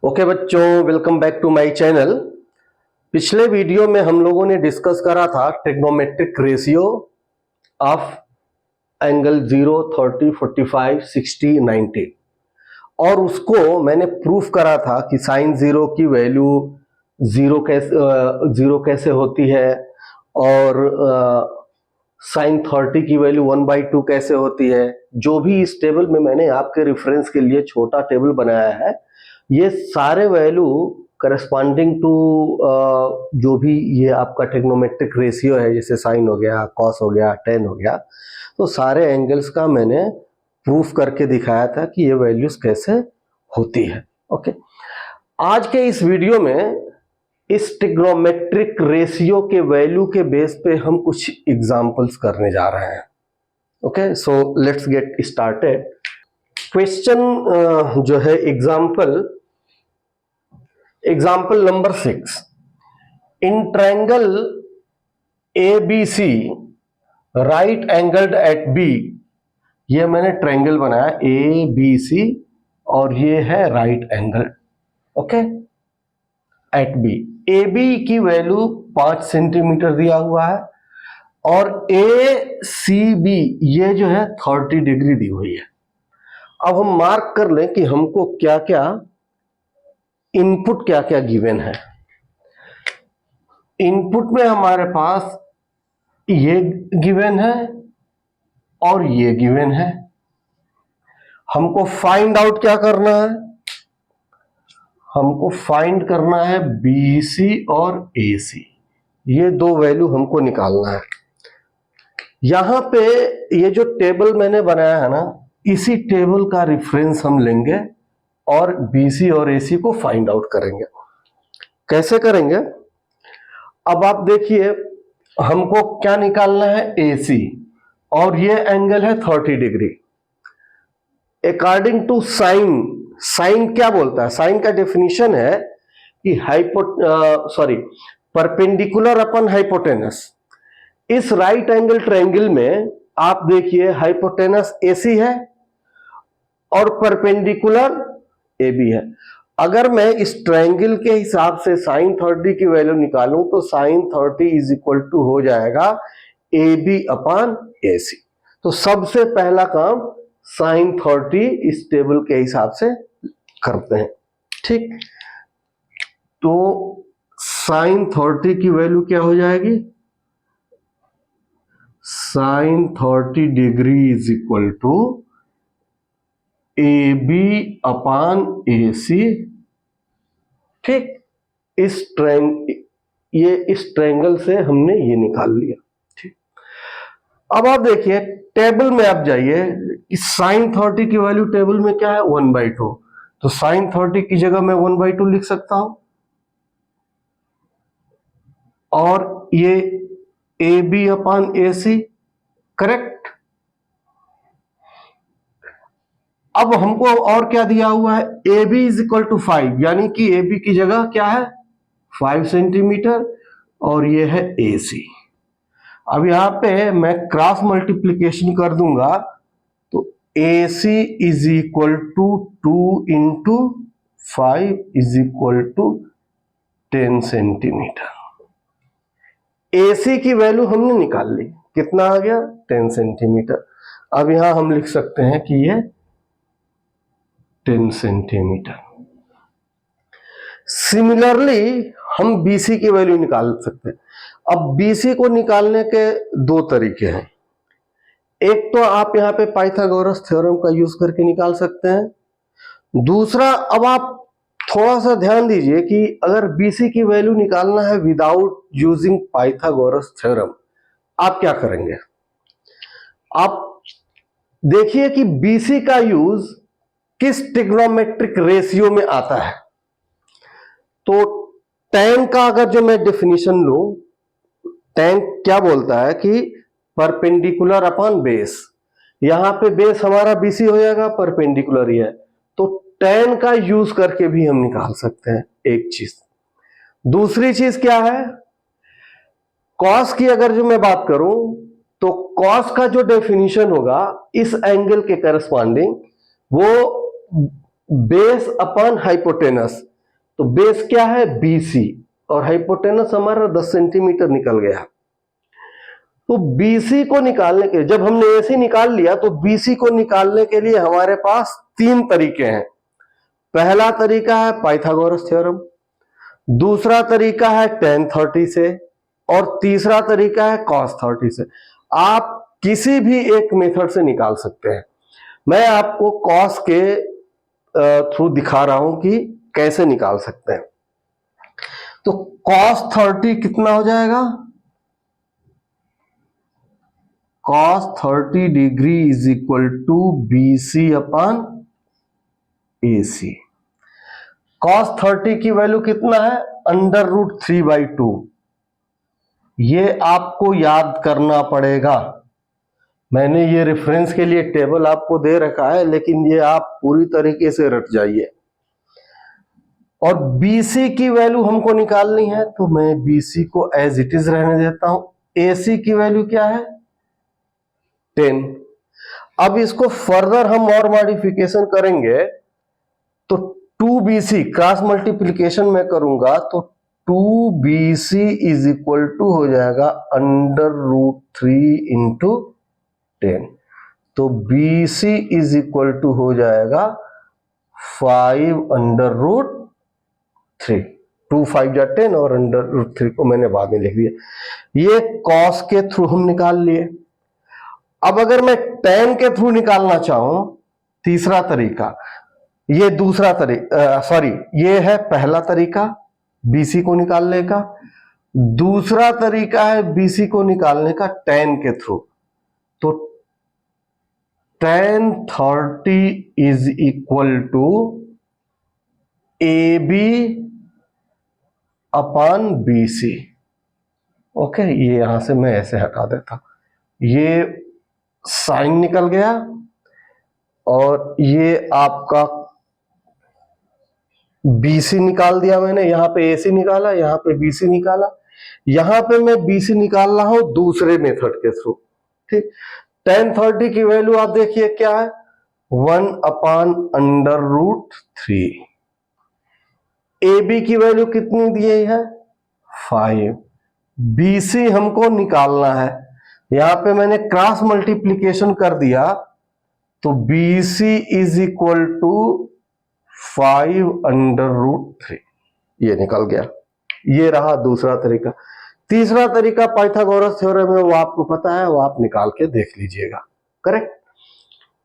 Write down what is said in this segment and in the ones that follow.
Okay बच्चों, welcome back to my channel. पिछले video में हम लोगों ने डिस्कस करा था ट्रिग्नोमेट्रिक रेशियो ऑफ एंगल 0, 30, 45, 60, 90 और उसको मैंने प्रूफ करा था कि साइन जीरो की वैल्यू जीरो कैसे होती है और साइन 30 की वैल्यू 1/2 कैसे होती है। जो भी इस टेबल में मैंने आपके रेफरेंस के लिए छोटा टेबल बनाया है, ये सारे वैल्यू करस्पॉन्डिंग टू जो भी ये आपका ट्रिग्नोमेट्रिक रेशियो है, जैसे साइन हो गया, कॉस हो गया, टेन हो गया, तो सारे एंगल्स का मैंने प्रूफ करके दिखाया था कि ये वैल्यूज कैसे होती है। ओके, आज के इस वीडियो में इस ट्रिग्नोमेट्रिक रेशियो के वैल्यू के बेस पे हम कुछ एग्जांपल्स करने जा रहे हैं। Okay, so let's get started. Question जो है example number 6। In triangle ABC right angled at B, ये मैंने ट्रायंगल बनाया ABC और ये है right angle, okay, at B. AB की वैल्यू 5 सेंटीमीटर दिया हुआ है और ACB ये जो है 30 डिग्री दी हुई है। अब हम मार्क कर लें कि हमको क्या क्या इनपुट क्या क्या गिवन है। इनपुट में हमारे पास ये गिवन है और ये गिवन है। हमको फाइंड आउट क्या करना है? हमको फाइंड करना है BC और AC, ये दो वैल्यू हमको निकालना है। यहां पे ये जो टेबल मैंने बनाया है ना, इसी टेबल का रेफरेंस हम लेंगे और BC और AC को फाइंड आउट करेंगे। कैसे करेंगे? अब आप देखिए, हमको क्या निकालना है? AC, और ये एंगल है 30 degree. According to sine, sine क्या बोलता है? साइन का डेफिनेशन है कि परपेंडिकुलर अपन हाइपोटेनस। इस राइट एंगल ट्रायंगल में आप देखिए हाइपोटेनस AC है और परपेंडिकुलर AB है। अगर मैं इस ट्रायंगल के हिसाब से साइन 30 की वैल्यू निकालूं तो साइन 30 इज इक्वल टू हो जाएगा AB अपॉन AC। तो सबसे पहला काम साइन 30 इस टेबल के हिसाब से करते हैं, ठीक। तो साइन 30 की वैल्यू क्या हो जाएगी? Sine 30 degree is equal to AB upon AC, ठीक। इस ट्रायंगल से हमने ये निकाल लिया, ठीक। अब आप देखिए टेबल में आप जाइए, साइन 30 की वैल्यू टेबल में क्या है? 1/2। तो साइन 30 की जगह मैं 1/2 लिख सकता हूं और ये AB अपॉन AC, करेक्ट। अब हमको और क्या दिया हुआ है? AB इज इक्वल टू 5, यानी कि AB की जगह क्या है? 5 सेंटीमीटर और ये है AC। अब यहां पे मैं क्रॉस मल्टीप्लीकेशन कर दूंगा तो AC is equal to 2 into 5 is equal to 10 centimetre. AC की वैल्यू हमने निकाल ली, कितना आ गया? 10 सेंटीमीटर। अब यहां हम लिख सकते हैं कि ये 10 सेंटीमीटर। सिमिलरली हम BC की वैल्यू निकाल सकते हैं। अब BC को निकालने के दो तरीके हैं। एक तो आप यहां पे पाइथागोरस थ्योरम का यूज करके निकाल सकते हैं। दूसरा, अब आप थोड़ा सा ध्यान दीजिए कि अगर BC की वैल्यू निकालना है विदाउट यूजिंग पाइथागोरस थ्योरम, आप क्या करेंगे? आप देखिए कि BC का यूज किस ट्रिग्नोमेट्रिक रेशियो में आता है। तो tan का अगर जो मैं डेफिनेशन लूं, tan क्या बोलता है कि परपेंडिकुलर अपॉन बेस। यहां पे बेस हमारा BC हो जाएगा, परपेंडिकुलर ही है, तो tan का यूज करके भी हम निकाल सकते हैं, एक चीज। दूसरी चीज क्या है? cos की अगर जो मैं बात करूं तो cos का जो डेफिनेशन होगा इस एंगल के करस्पॉन्डिंग, वो बेस अपॉन हाइपोटेनस, तो बेस क्या है BC और हाइपोटेनस हमारा 10 सेंटीमीटर निकल गया। तो BC को निकालने के, जब हमने AC निकाल लिया तो BC को निकालने के लिए हमारे पास 3 तरीके हैं। पहला तरीका है पाइथागोरस थ्योरम, दूसरा तरीका है tan 30 से, और तीसरा तरीका है cos 30 से। आप किसी भी एक मेथड से निकाल सकते हैं। मैं आपको cos के थ्रू दिखा रहा हूं कि कैसे निकाल सकते हैं। तो cos 30 कितना हो जाएगा? cos 30 degree is equal to BC upon AC। cos 30 की वैल्यू कितना है? √3/2। ये आपको याद करना पड़ेगा। मैंने ये रेफरेंस के लिए टेबल आपको दे रखा है, लेकिन ये आप पूरी तरीके से रट जाइए। और BC की वैल्यू हमको निकालनी है, तो मैं BC को एज इट इज रहने देता हूं। AC की वैल्यू क्या है? 10। अब इसको फर्दर हम और मॉडिफिकेशन करेंगे, तो 2BC क्रॉस मल्टीप्लीकेशन में करूंगा तो 2BC इज इक्वल टू हो जाएगा √3 इंटू 10। तो BC इज इक्वल टू हो जाएगा 5√3। 2 5 जा 10 और √3 को मैंने बाद में लिख दिया। ये cos के थ्रू हम निकाल लिए। अब अगर मैं tan के थ्रू निकालना चाहूं, तीसरा तरीका, ये दूसरा तरीका, सॉरी, ये है पहला तरीका BC को निकालने का। दूसरा तरीका है BC को निकालने का tan के थ्रू। तो tan 30 is equal to AB upon BC। Okay, ये यहां से मैं ऐसे हटा देता, ये साइन निकल गया और ये आपका BC निकाल दिया मैंने। यहां पे AC निकाला, यहां पे BC निकाला। यहां पे मैं BC निकाल रहा हूं दूसरे मेथड के थ्रू। ठीक, tan 30 की वैल्यू आप देखिए क्या है? 1 अपॉन √3। AB की वैल्यू कितनी दी है? 5। BC हमको निकालना है, यहां पे मैंने क्रॉस मल्टीप्लीकेशन कर दिया, तो BC इज इक्वल टू 5√3। ये निकल गया। ये रहा दूसरा तरीका। तीसरा तरीका पाइथागोरस थ्योरम है, वो आपको पता है, वो आप निकाल के देख लीजिएगा। करेक्ट?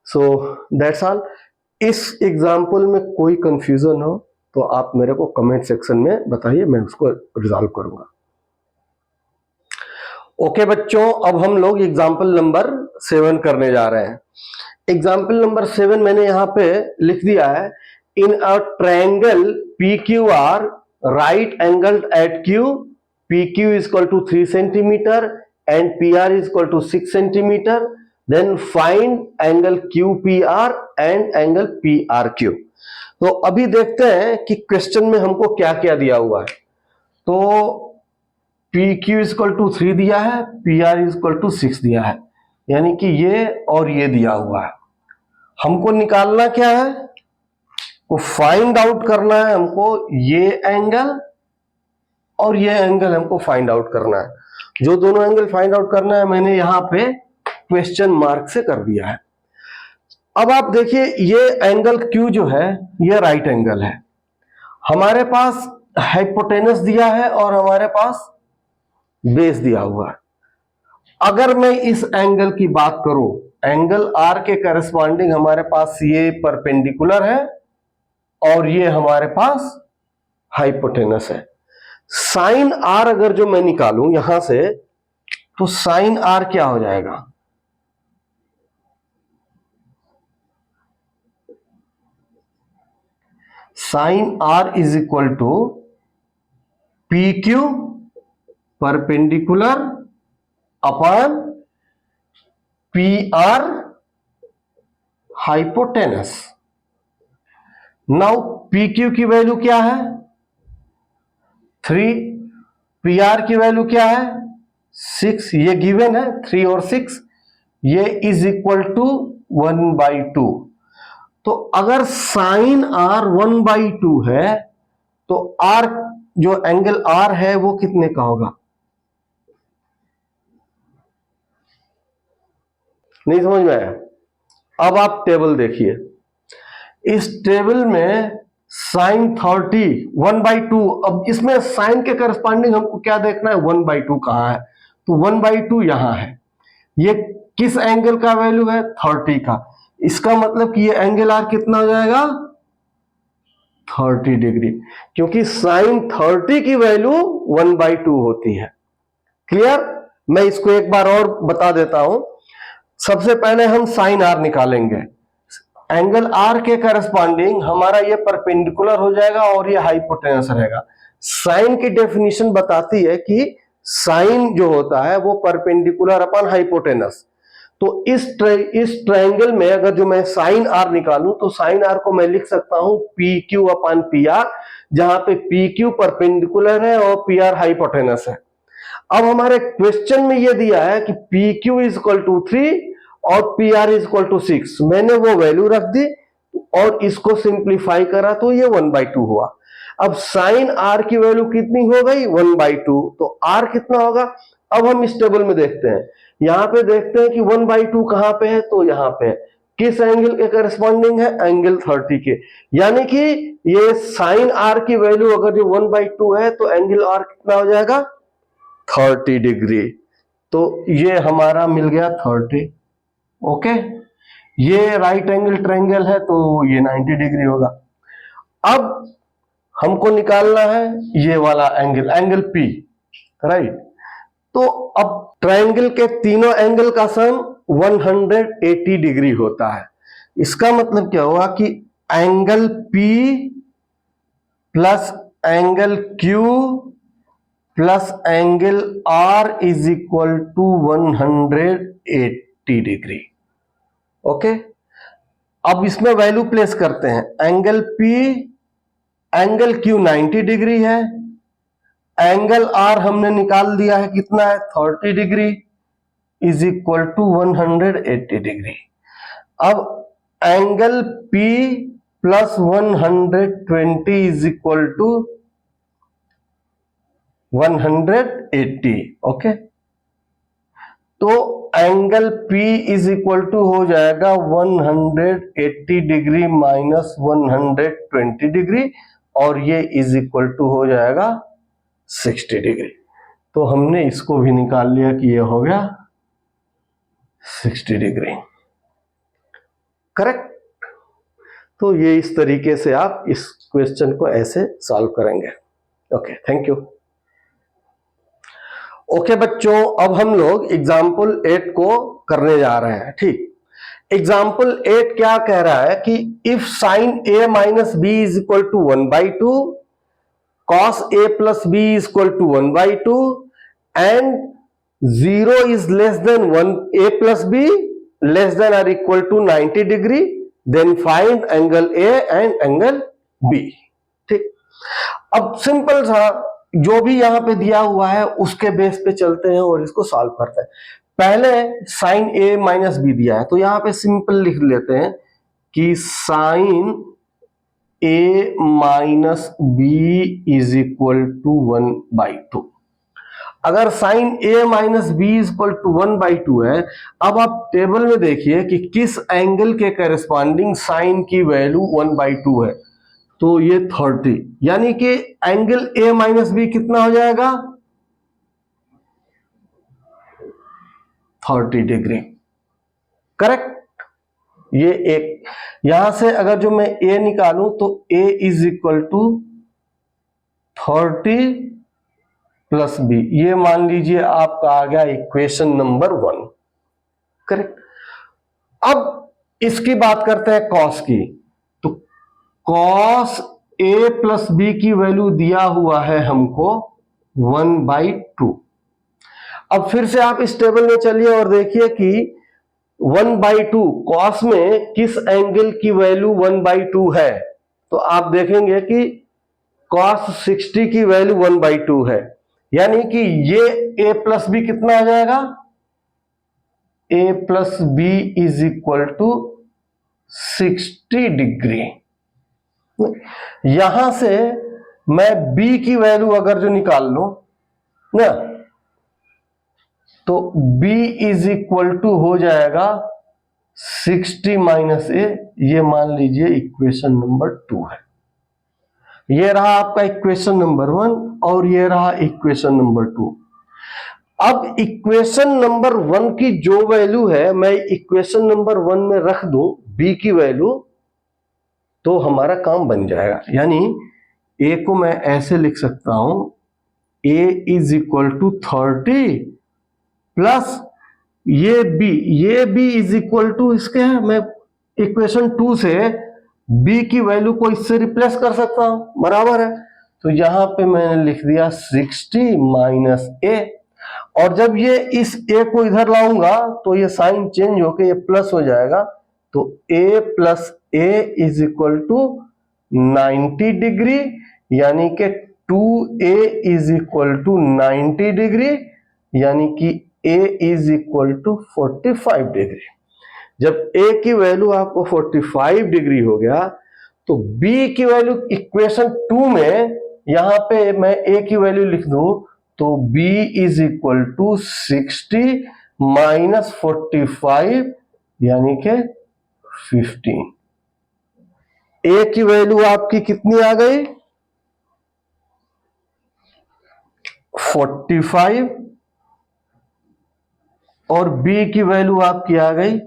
So that's all. इस एग्जाम्पल में कोई कंफ्यूजन हो तो आप मेरे को कमेंट सेक्शन में बताइए, मैं उसको रिजॉल्व करूंगा। ओके बच्चों, अब हम लोग एग्जाम्पल नंबर 7 करने जा रहे हैं। एग्जाम्पल नंबर 7 मैंने यहां पे लिख दिया है। In a triangle PQR, right angled at Q, PQ is equal to 3 centimeter and PR is equal to 6 centimeter. Then find angle QPR and angle PRQ. तो अभी देखते हैं कि क्वेश्चन में हमको क्या क्या दिया हुआ है। तो PQ is equal to 3 दिया है, PR is equal to 6 दिया है, यानी कि ये और ये दिया हुआ है। हमको निकालना क्या है? को फाइंड आउट करना है हमको ये एंगल और ये एंगल हमको फाइंड आउट करना है। जो दोनों एंगल फाइंड आउट करना है मैंने यहां पे क्वेश्चन मार्क से कर दिया है। अब आप देखिए, ये एंगल Q जो है ये राइट एंगल है। हमारे पास हाइपोटेनस दिया है और हमारे पास बेस दिया हुआ है। अगर मैं इस एंगल की बात करूं, एंगल R के करस्पॉन्डिंग हमारे पास ये परपेंडिकुलर है और ये हमारे पास हाइपोटेनस है। साइन R अगर जो मैं निकालूं यहां से, तो साइन R क्या हो जाएगा? Sine R is equal to PQ perpendicular upon PR hypotenuse. Now PQ की वैल्यू क्या है? 3। PR की वैल्यू क्या है? 6। ये गिवन है 3 और 6। ये इज इक्वल टू 1/2। तो अगर साइन R 1/2 है तो आर, जो एंगल आर है वो कितने का होगा? नहीं समझ में आया? अब आप टेबल देखिए, इस टेबल में साइन 30 1/2, अब इसमें साइन के करस्पॉन्डिंग हमको क्या देखना है? 1/2 कहां है? तो 1/2 यहां है। ये किस एंगल का वैल्यू है? 30 का। इसका मतलब कि ये एंगल आर कितना हो जाएगा? 30 डिग्री, क्योंकि साइन 30 की वैल्यू 1/2 होती है। क्लियर? मैं इसको एक बार और बता देता हूं। सबसे पहले हम साइन आर निकालेंगे। एंगल आर के करस्पॉन्डिंग हमारा ये परपेंडिकुलर हो जाएगा और ये हाइपोटेनस रहेगा। साइन की डेफिनेशन बताती है कि साइन जो होता है वो परपेंडिकुलर अपॉन हाइपोटेनस। तो इस ट्रायंगल में अगर जो मैं साइन आर निकालूं तो साइन आर को मैं लिख सकता हूं P Q upon P R, जहां पे पी क्यू परपेंडिकुलर है और पी आर हाइपोटेनस है। अब हमारे क्वेश्चन में यह दिया है कि P Q is equal to 3 और P R is equal to 6। मैंने वो वैल्यू रख दी और इसको सिंप्लीफाई करा तो ये 1/2 हुआ। अब साइन आर की वैल्यू कितनी हो गई? 1/2। तो आर कितना होगा? अब हम इस टेबल में देखते हैं, यहां पे देखते हैं कि 1/2 कहां पे है? तो यहां पे है। किस एंगल के करस्पॉन्डिंग है? एंगल 30 के। यानी कि ये साइन आर की वैल्यू अगर जो 1/2 है तो एंगल आर कितना हो जाएगा? 30 डिग्री। तो ये हमारा मिल गया 30। ओके, ये राइट एंगल ट्रायंगल है तो ये 90 डिग्री होगा। अब हमको निकालना है ये वाला एंगल, एंगल पी, राइट। तो अब ट्रायंगल के तीनों एंगल का सम 180 डिग्री होता है। इसका मतलब क्या हुआ कि angle P plus angle Q plus angle R is equal to 180 degree. Okay, अब इसमें वैल्यू प्लेस करते हैं। Angle P, angle Q 90 degree है, एंगल आर हमने निकाल दिया है कितना है? 30 degree is equal to 180 degree. अब angle P plus 120 is equal to 180। Okay, तो angle P is equal to हो जाएगा 180 डिग्री माइनस 120 डिग्री और ये इज इक्वल टू हो जाएगा 60 डिग्री। तो हमने इसको भी निकाल लिया कि ये हो गया 60 डिग्री। करेक्ट? तो ये इस तरीके से आप इस क्वेश्चन को ऐसे सॉल्व करेंगे। Okay, thank you. ओके बच्चों, अब हम लोग एग्जाम्पल 8 को करने जा रहे हैं। ठीक, एग्जाम्पल 8 क्या कह रहा है कि if sine a minus B is equal to 1/2, cos a plus B is equal to 1/2 and 0 is less than 1 a plus B less than और equal to 90 degree, then find angle a and angle b। ठीक, अब simple सा जो भी यहां पे दिया हुआ है उसके बेस पे चलते हैं और इसको सॉल्व करते हैं। पहले साइन a माइनस बी दिया है तो यहां पे सिंपल लिख लेते हैं कि sine a minus B is equal to 1/2। अगर sine a minus B is equal to 1/2 है, अब आप टेबल में देखिए कि किस एंगल के करस्पॉन्डिंग साइन की वैल्यू 1/2 है। तो ये 30, यानी कि एंगल a माइनस बी कितना हो जाएगा? 30 डिग्री। करेक्ट? ये एक, यहां से अगर जो मैं a निकालूं तो a is equal to 30 plus b, ये मान लीजिए आपका आ गया इक्वेशन नंबर 1। करेक्ट? अब इसकी बात करते हैं कॉस की। तो कॉस a प्लस बी की वैल्यू दिया हुआ है हमको 1/2। अब फिर से आप इस टेबल में चलिए और देखिए कि 1/2 कॉस में किस एंगल की वैल्यू 1/2 है। तो आप देखेंगे कि कॉस 60 की वैल्यू 1/2 है, यानी कि ये a प्लस बी कितना आ जाएगा? a plus B is equal to 60 degree. यहां से मैं b की वैल्यू अगर जो निकाल लूं ना, तो b इज इक्वल टू हो जाएगा 60 माइनस ए। ये मान लीजिए इक्वेशन नंबर 2 है। ये रहा आपका इक्वेशन नंबर 1 और ये रहा इक्वेशन नंबर 2। अब इक्वेशन नंबर 1 की जो वैल्यू है मैं इक्वेशन नंबर 1 में रख दूं b की वैल्यू, तो हमारा काम बन जाएगा। यानी a को मैं ऐसे लिख सकता हूं, a is equal to 30 plus ये b इज इक्वल टू इसके है, मैं इक्वेशन 2 से b की वैल्यू को इससे रिप्लेस कर सकता हूं, बराबर है। तो यहां पे मैंने लिख दिया 60 माइनस a, और जब ये इस a को इधर लाऊंगा तो ये साइन चेंज होके ये प्लस हो जाएगा। तो a plus a is equal to 90 degree, यानी कि 2a is equal to 90 degree, यानी कि a is equal to 45 degree. जब a की वैल्यू आपको 45 डिग्री हो गया तो b की वैल्यू इक्वेशन 2 में यहां पे मैं a की वैल्यू लिख दूं तो b is equal to 60 minus 45 यानी कि 15। a की वैल्यू आपकी कितनी आ गई? 45, और b की वैल्यू आपकी आ गई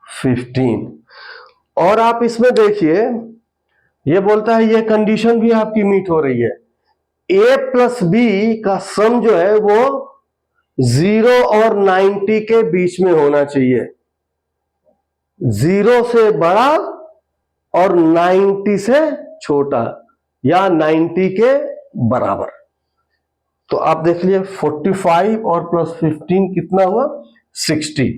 15। और आप इसमें देखिए, ये बोलता है ये कंडीशन भी आपकी मीट हो रही है। a प्लस b का सम जो है वो 0 और 90 के बीच में होना चाहिए, 0 से बड़ा और 90 से छोटा, या 90 के बराबर। तो आप देख लिए 45 और प्लस 15 कितना हुआ? 60।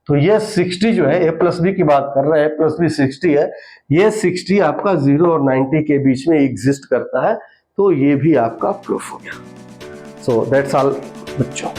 तो ये 60 जो है, a प्लस बी की बात कर रहा है, a प्लस बी 60 है, ये 60 आपका 0 और 90 के बीच में एग्जिस्ट करता है। तो ये भी आपका प्रूफ हो गया। सो दैट्स ऑल बच्चों।